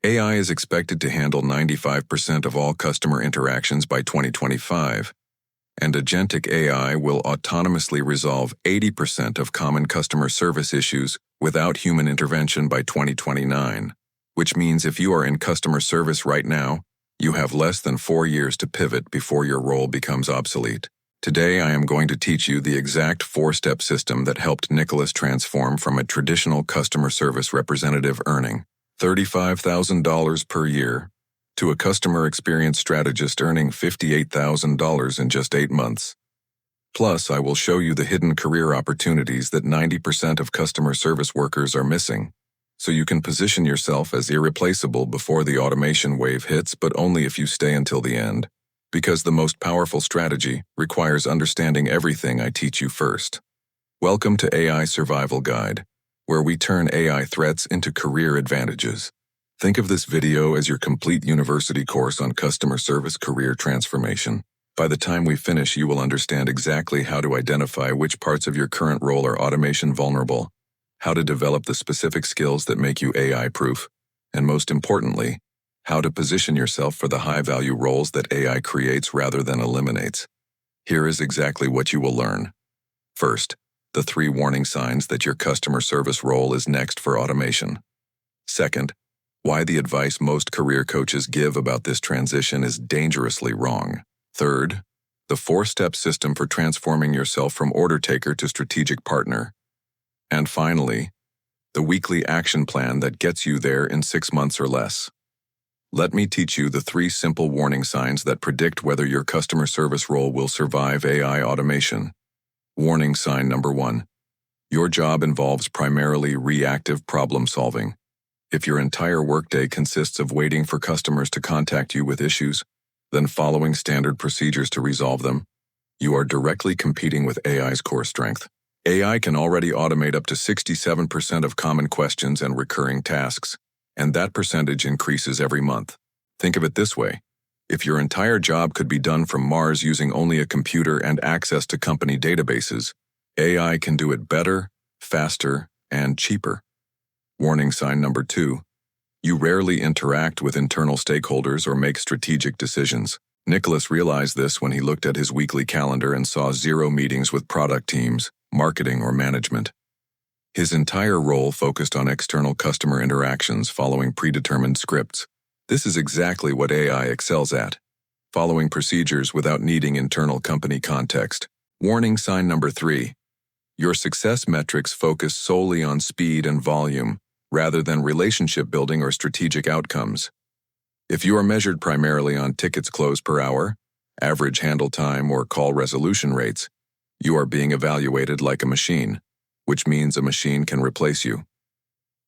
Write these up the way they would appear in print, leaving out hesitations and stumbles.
AI is expected to handle 95% of all customer interactions by 2025, and agentic AI will autonomously resolve 80% of common customer service issues without human intervention by 2029, which means if you are in customer service right now, you have less than 4 years to pivot before your role becomes obsolete. Today, I am going to teach you the exact 4-step system that helped Nicolas transform from a traditional customer service representative earning $35,000 per year to a customer experience strategist earning $58,000 in just 8 months. Plus, I will show you the hidden career opportunities that 90% of customer service workers are missing, so you can position yourself as irreplaceable before the automation wave hits, but only if you stay until the end. Because the most powerful strategy requires understanding everything I teach you first. Welcome to AI Survival Guide, where we turn AI threats into career advantages. Think of this video as your complete university course on customer service career transformation. By the time we finish, you will understand exactly how to identify which parts of your current role are automation vulnerable, how to develop the specific skills that make you AI-proof, and most importantly, how to position yourself for the high-value roles that AI creates rather than eliminates. Here is exactly what you will learn. First, the 3 warning signs that your customer service role is next for automation. Second, why the advice most career coaches give about this transition is dangerously wrong. Third, the 4-step system for transforming yourself from order taker to strategic partner. And finally, the weekly action plan that gets you there in 6 months or less. Let me teach you the 3 simple warning signs that predict whether your customer service role will survive AI automation. Warning sign number 1. Your job involves primarily reactive problem solving. If your entire workday consists of waiting for customers to contact you with issues, then following standard procedures to resolve them, you are directly competing with AI's core strength. AI can already automate up to 67% of common questions and recurring tasks, and that percentage increases every month. Think of it this way. If your entire job could be done from Mars using only a computer and access to company databases, AI can do it better, faster, and cheaper. Warning sign number 2. You rarely interact with internal stakeholders or make strategic decisions. Nicolas realized this when he looked at his weekly calendar and saw 0 meetings with product teams, marketing, or management. His entire role focused on external customer interactions following predetermined scripts. This is exactly what AI excels at, following procedures without needing internal company context. Warning sign number 3. Your success metrics focus solely on speed and volume, rather than relationship building or strategic outcomes. If you are measured primarily on tickets closed per hour, average handle time, or call resolution rates, you are being evaluated like a machine, which means a machine can replace you.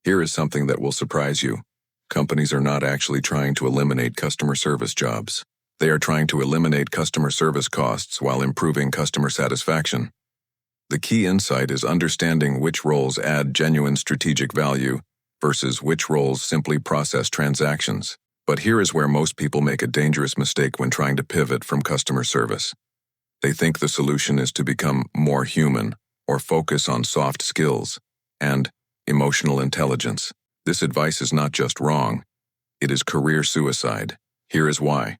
Here is something that will surprise you. Companies are not actually trying to eliminate customer service jobs. They are trying to eliminate customer service costs while improving customer satisfaction. The key insight is understanding which roles add genuine strategic value versus which roles simply process transactions. But here is where most people make a dangerous mistake when trying to pivot from customer service. They think the solution is to become more human, or focus on soft skills and emotional intelligence. This advice is not just wrong, it is career suicide. Here is why.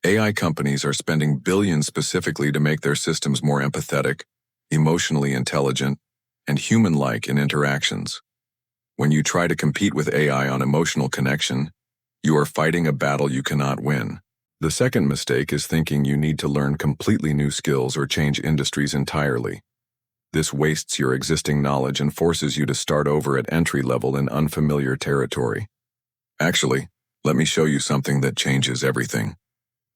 AI companies are spending billions specifically to make their systems more empathetic, emotionally intelligent, and human-like in interactions. When you try to compete with AI on emotional connection, you are fighting a battle you cannot win. The second mistake is thinking you need to learn completely new skills or change industries entirely. This wastes your existing knowledge and forces you to start over at entry level in unfamiliar territory. Actually, let me show you something that changes everything.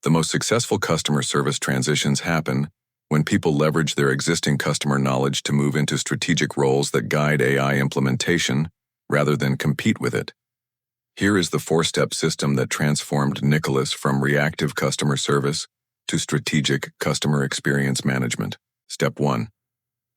The most successful customer service transitions happen when people leverage their existing customer knowledge to move into strategic roles that guide AI implementation rather than compete with it. Here is the 4-step system that transformed Nicolas from reactive customer service to strategic customer experience management. Step 1.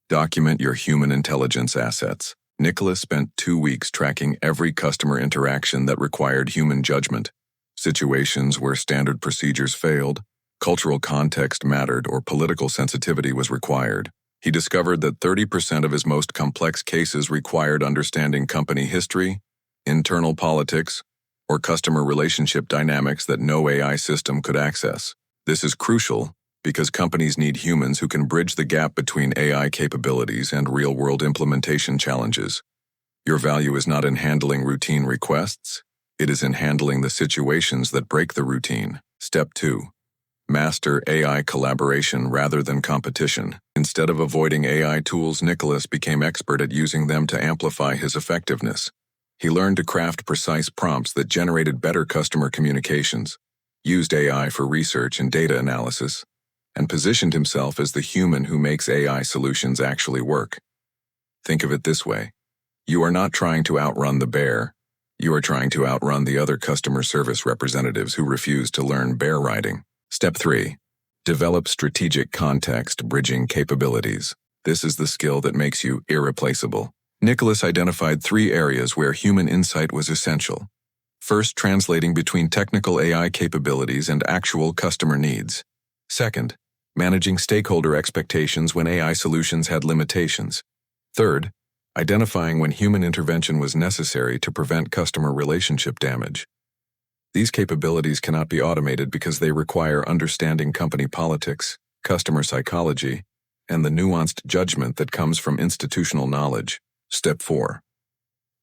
Document your human intelligence assets. Nicolas spent 2 weeks tracking every customer interaction that required human judgment, situations where standard procedures failed, cultural context mattered, or political sensitivity was required. He discovered that 30% of his most complex cases required understanding company history, internal politics, or customer relationship dynamics that no AI system could access. This is crucial because companies need humans who can bridge the gap between AI capabilities and real-world implementation challenges. Your value is not in handling routine requests, it is in handling the situations that break the routine. Step 2. Master AI collaboration rather than competition. Instead of avoiding AI tools, Nicolas became expert at using them to amplify his effectiveness. He learned to craft precise prompts that generated better customer communications, used AI for research and data analysis, and positioned himself as the human who makes AI solutions actually work. Think of it this way. You are not trying to outrun the bear. You are trying to outrun the other customer service representatives who refuse to learn bear riding. Step 3. Develop strategic context bridging capabilities. This is the skill that makes you irreplaceable. Nicolas identified 3 areas where human insight was essential. First, translating between technical AI capabilities and actual customer needs. Second, managing stakeholder expectations when AI solutions had limitations. Third, identifying when human intervention was necessary to prevent customer relationship damage. These capabilities cannot be automated because they require understanding company politics, customer psychology, and the nuanced judgment that comes from institutional knowledge. Step 4.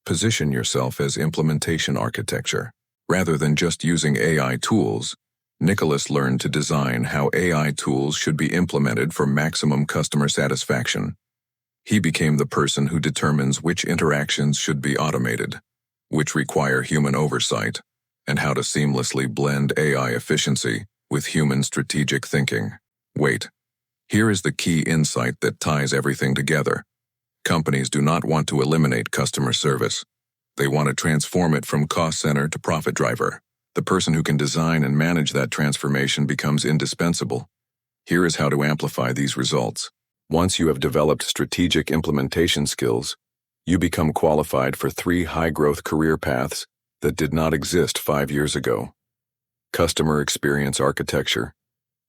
Position yourself as implementation architecture. Rather than just using AI tools, Nicolas learned to design how AI tools should be implemented for maximum customer satisfaction. He became the person who determines which interactions should be automated, which require human oversight, and how to seamlessly blend AI efficiency with human strategic thinking. Wait, here is the key insight that ties everything together. Companies do not want to eliminate customer service. They want to transform it from cost center to profit driver. The person who can design and manage that transformation becomes indispensable. Here is how to amplify these results. Once you have developed strategic implementation skills, you become qualified for 3 high-growth career paths that did not exist 5 years ago. Customer experience architecture,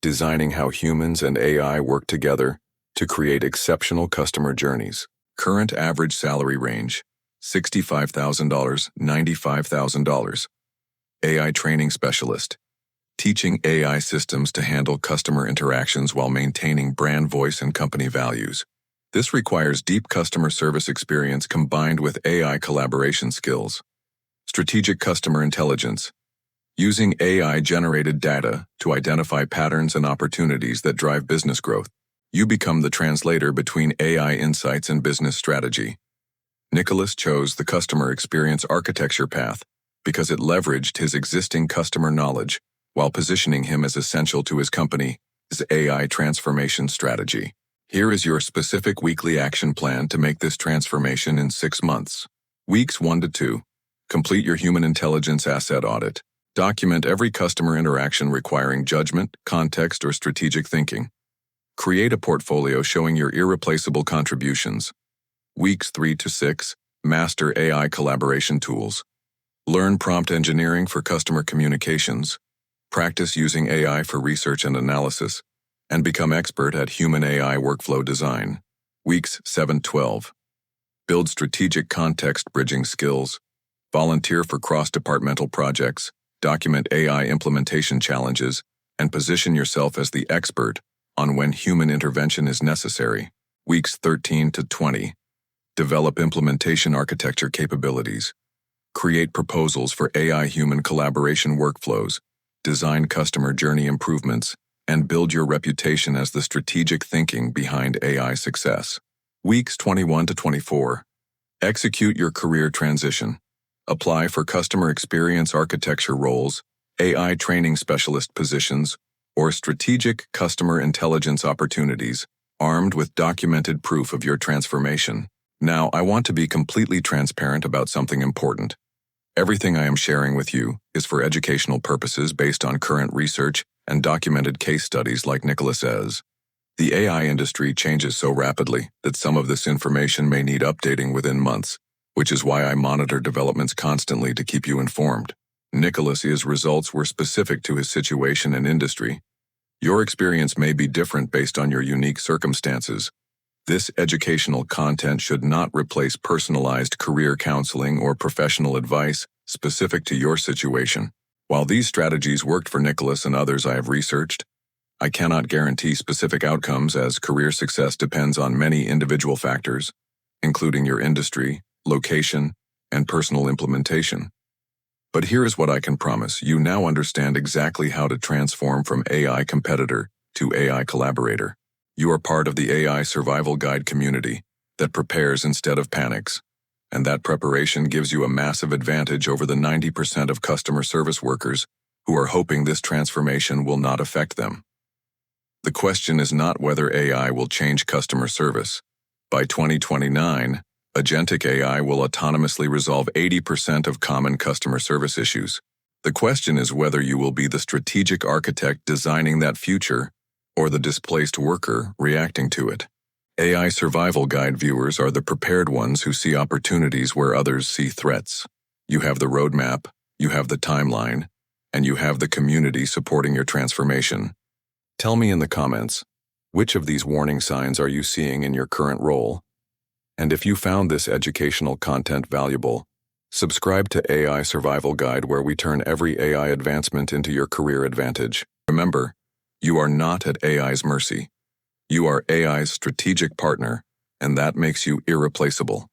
designing how humans and AI work together to create exceptional customer journeys. Current average salary range, $65,000, $95,000. AI training specialist, teaching AI systems to handle customer interactions while maintaining brand voice and company values. This requires deep customer service experience combined with AI collaboration skills. Strategic customer intelligence, using AI-generated data to identify patterns and opportunities that drive business growth. You become the translator between AI insights and business strategy. Nicolas chose the customer experience architecture path because it leveraged his existing customer knowledge while positioning him as essential to his company's AI transformation strategy. Here is your specific weekly action plan to make this transformation in 6 months. Weeks 1 to 2. Complete your human intelligence asset audit. Document every customer interaction requiring judgment, context, or strategic thinking. Create a portfolio showing your irreplaceable contributions. Weeks 3 to 6. Master AI collaboration tools. Learn prompt engineering for customer communications. Practice using AI for research and analysis, and become expert at human-AI workflow design. Weeks 7-12. Build strategic context bridging skills. Volunteer for cross-departmental projects. Document AI implementation challenges, and position yourself as the expert on when human intervention is necessary. Weeks 13 to 20. Develop implementation architecture capabilities. Create proposals for AI-human collaboration workflows. Design customer journey improvements, and build your reputation as the strategic thinking behind AI success. Weeks 21 to 24. Execute your career transition. Apply for customer experience architecture roles, AI training specialist positions, or strategic customer intelligence opportunities, armed with documented proof of your transformation. Now, I want to be completely transparent about something important. Everything I am sharing with you is for educational purposes based on current research and documented case studies like Nicolas's. The AI industry changes so rapidly that some of this information may need updating within months, which is why I monitor developments constantly to keep you informed. Nicolas's results were specific to his situation and industry. Your experience may be different based on your unique circumstances. This educational content should not replace personalized career counseling or professional advice specific to your situation. While these strategies worked for Nicolas and others I have researched, I cannot guarantee specific outcomes as career success depends on many individual factors, including your industry, location, and personal implementation. But here is what I can promise. You now understand exactly how to transform from AI competitor to AI collaborator. You are part of the AI Survival Guide community that prepares instead of panics, and that preparation gives you a massive advantage over the 90% of customer service workers who are hoping this transformation will not affect them. The question is not whether AI will change customer service. By 2029, agentic AI will autonomously resolve 80% of common customer service issues. The question is whether you will be the strategic architect designing that future or the displaced worker reacting to it. AI Survival Guide viewers are the prepared ones who see opportunities where others see threats. You have the roadmap, you have the timeline, and you have the community supporting your transformation. Tell me in the comments, which of these warning signs are you seeing in your current role? And if you found this educational content valuable, subscribe to AI Survival Guide where we turn every AI advancement into your career advantage. Remember, you are not at AI's mercy. You are AI's strategic partner, and that makes you irreplaceable.